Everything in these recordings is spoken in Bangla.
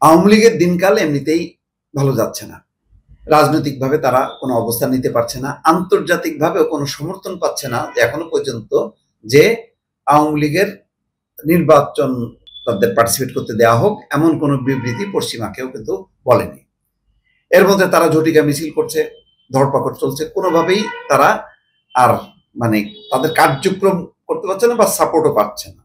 আওয়ামী লীগের দিনকাল এমনিতেই ভালো যাচ্ছে না। রাজনৈতিকভাবে তারা কোনো অবস্থান নিতে পারছে না, আন্তর্জাতিকভাবেও কোনো সমর্থন পাচ্ছে না এখনো পর্যন্ত যে আওয়ামী লীগের নির্বাচন তাদের পার্টিসিপেট করতে দেওয়া হোক, এমন কোনো বিবৃতি পশ্চিমা কেউ কিন্তু বলেনি। এর মধ্যে তারা ঝটিকা মিছিল করছে, ধরপাকড় চলছে, কোনোভাবেই তারা আর মানে তাদের কার্যক্রম করতে পারছে না বা সাপোর্টও পাচ্ছে না।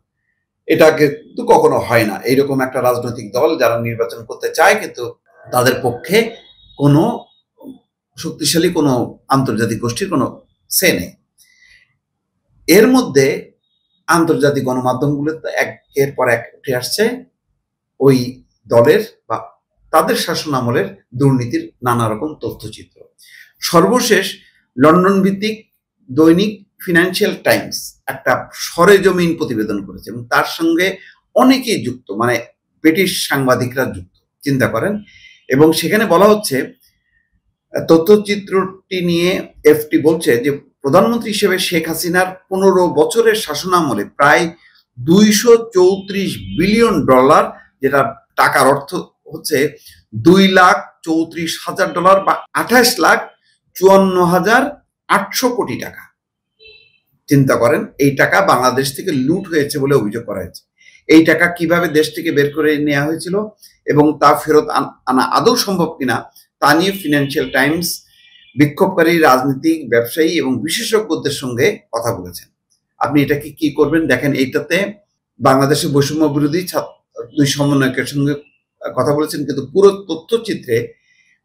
এটা কিন্তু কখনো হয় না। এইরকম একটা রাজনৈতিক দল যারা নির্বাচন করতে চায় কিন্তু তাদের পক্ষে কোনো শক্তিশালী কোনো আন্তর্জাতিক গোষ্ঠীর কোনো সে নেই। এর মধ্যে আন্তর্জাতিক গণমাধ্যমগুলোতে একের পর এক উঠে আসছে ওই দলের বা তাদের শাসন আমলের দুর্নীতির নানা রকম তথ্যচিত্র। সর্বশেষ লন্ডন ভিত্তিক দৈনিক ফিনান্সিয়াল টাইমস একটা সরেজমিন প্রতিবেদন করেছে এবং তার সঙ্গে অনেকেই যুক্ত, মানে ব্রিটিশ সাংবাদিকরা যুক্ত, চিন্তা করেন। এবং সেখানে বলা হচ্ছে, তথ্যচিত্রটি নিয়ে এফটি বলছে যে প্রধানমন্ত্রী হিসেবে শেখ হাসিনার 15 বছরের শাসনামলে প্রায় 234 বিলিয়ন ডলার, যেটা টাকার অর্থ হচ্ছে 2,34,000 ডলার বা 28,54,800 কোটি টাকা। চিন্তা করেন, এই টাকা বাংলাদেশ থেকে লুট হয়েছে বলে অভিযোগ করা হয়েছে। এই টাকা কিভাবে দেশ থেকে বের করে নেওয়া হয়েছিল এবং তা ফেরত আনা আদৌ সম্ভব কিনা তা নিয়ে ফিনান্সিয়াল টাইমস বিক্ষোভকারী রাজনীতিক, ব্যবসায়ী এবং বিশেষজ্ঞদের সঙ্গে কথা বলেছেন। আপনি এটাকে কি করবেন দেখেন। এইটাতে বাংলাদেশের বৈষম্য বিরোধী দুই সমন্বয়কের সঙ্গে কথা বলেছেন, কিন্তু পুরো তথ্যচিত্রে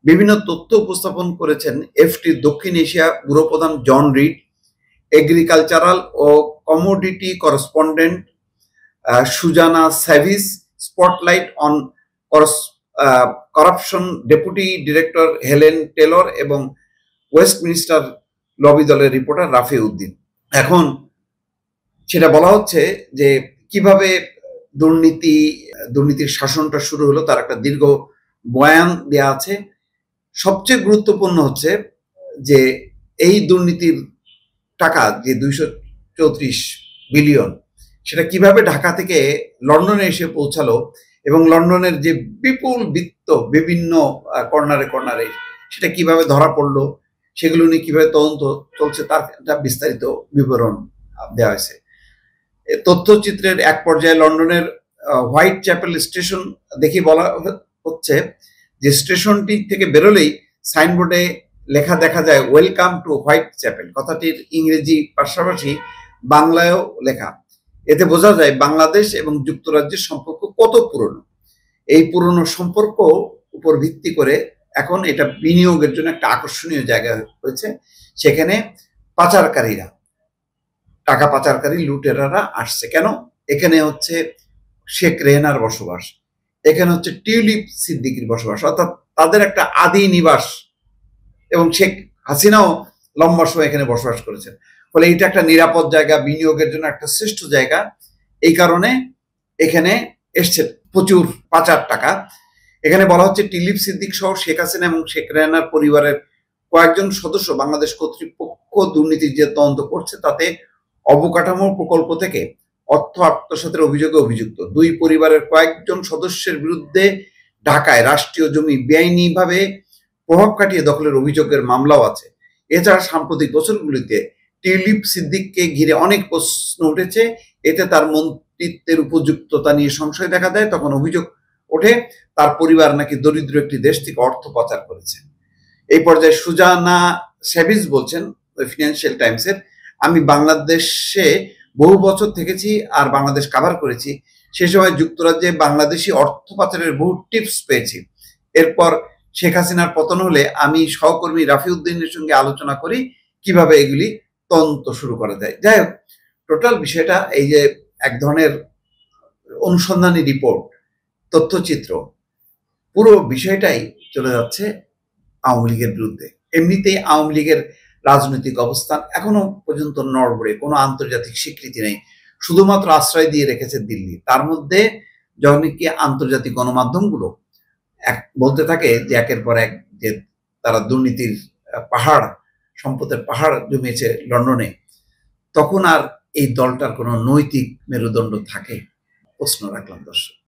বিভিন্ন তথ্য উপস্থাপন করেছেন এফটির দক্ষিণ এশিয়া ব্যুরো প্রধান জন রিড, এগ্রিকালচারাল ও commodity correspondent Susannah Savage, spotlight on corruption deputy director Helen Taylor এবং ওয়েস্টমিনিস্টার লবি দলের রিপোর্টার রাফি উদ্দিন। এখন সেটা বলা হচ্ছে যে কিভাবে দুর্নীতির শাসনটা শুরু হলো, তার একটা দীর্ঘ বয়ান দেয়া আছে। সবচেয়ে গুরুত্বপূর্ণ হচ্ছে যে এই দুর্নীতির টাকা যে 234 বিলিয়ন, সেটা কিভাবে ঢাকা থেকে লন্ডনে এসে পৌঁছালো এবং লন্ডনের যে বিপুল বৃত্ত বিভিন্ন কর্নারে কর্নারে সেটা কিভাবে ধরা পড়লো, সেগুলো নিয়ে কিভাবে তদন্ত চলছে তার একটা বিস্তারিত বিবরণ দেওয়া হয়েছে। তথ্যচিত্রের এক পর্যায়ে লন্ডনের হোয়াইট চ্যাপেল স্টেশন দেখে বলা হচ্ছে যে স্টেশনটি থেকে বেরোলেই সাইনবোর্ডে লেখা দেখা যায় ওয়েলকাম টু হোয়াইট চ্যাপেল। কথাটির ইংরেজি পাশাপাশি বাংলায়ও লেখা। এতে বোঝা যায় বাংলাদেশ এবং যুক্তরাজ্যের সম্পর্ক কত পুরনো। এই পুরনো সম্পর্ক উপর ভিত্তি করে এখন এটা বিনিয়োগের জন্য একটা আকর্ষণীয় জায়গা হয়েছে। সেখানে পাচারকারীরা, টাকা পাচারকারী লুটেরারা আসছে কেন? এখানে হচ্ছে শেখ রেহেনার বসবাস, এখানে হচ্ছে টিউলিপ সিদ্দিকির বসবাস, অর্থাৎ তাদের একটা আদি নিবাস, এবং শেখ হাসিনাও লম্বা সময় এখানে বসবাস করেছেন। ফলে এটা একটা নিরাপদ জায়গা, বিনিয়োগের জন্য একটা শ্রেষ্ঠ জায়গা। এই কারণে এখানে এসছে প্রচুর পাচার টাকা। এখানে বলা হচ্ছে টিউলিপ সিদ্দিক সহ শেখ হাসিনা এবং শেখ রেহানার পরিবারের কয়েকজন সদস্য বাংলাদেশ কর্তৃপক্ষ দুর্নীতির যে তদন্ত করছে তাতে অবকাঠামো প্রকল্প থেকে অর্থ আত্মসাতের অভিযোগে অভিযুক্ত। দুই পরিবারের কয়েকজন সদস্যের বিরুদ্ধে ঢাকায় রাষ্ট্রীয় জমি বেআইনিভাবে প্রভাব খাটিয়ে দখলের অভিযোগের মামলাও আছে। এছাড়া সাম্প্রতিক বছরগুলিতে টিউলিপ সিদ্দিককে ঘিরে অনেক প্রশ্ন উঠেছে। এতে তার মন্ত্রিত্বের উপযুক্ততা নিয়ে সংশয় দেখা দেয়। তখন অভিযোগ ওঠে তার পরিবার নাকি দরিদ্র একটি দেশ থেকে অর্থ পাচার করেছে। এই পর্যায়ে সুজানা স্যাভিস বলছেন ফিনান্সিয়াল টাইমসের, আমি বাংলাদেশে বহু বছর থেকেছি আর বাংলাদেশ কাভার করেছি। সে সময় যুক্তরাজ্যে বাংলাদেশি অর্থ পাচারের বহু টিপস পেয়েছি। এরপর শেখ হাসিনার পতন হলে আমি সহকর্মী রাফি উদ্দিনের সঙ্গে আলোচনা করি কিভাবে এগুলি তদন্ত শুরু করা যায়। যাই হোক, টোটাল বিষয়টা এই যে এক ধরনের অনুসন্ধানী রিপোর্ট, তথ্যচিত্র, পুরো বিষয়টাই চলে যাচ্ছে আওয়ামী লীগের বিরুদ্ধে। এমনিতেই আওয়ামী লীগের রাজনৈতিক অবস্থান এখনো পর্যন্ত নড়বড়ে, কোনো আন্তর্জাতিক স্বীকৃতি নেই, শুধুমাত্র আশ্রয় দিয়ে রেখেছে দিল্লি। তার মধ্যে যখন কি আন্তর্জাতিক গণমাধ্যমগুলো বলতে থাকে যে একের পর এক যে তারা দুর্নীতির পাহাড়, সম্পদের পাহাড় জমিয়েছে লন্ডনে, তখন আর এই দলটার কোনো নৈতিক মেরুদণ্ড থাকে? প্রশ্ন রাখলাম দর্শক।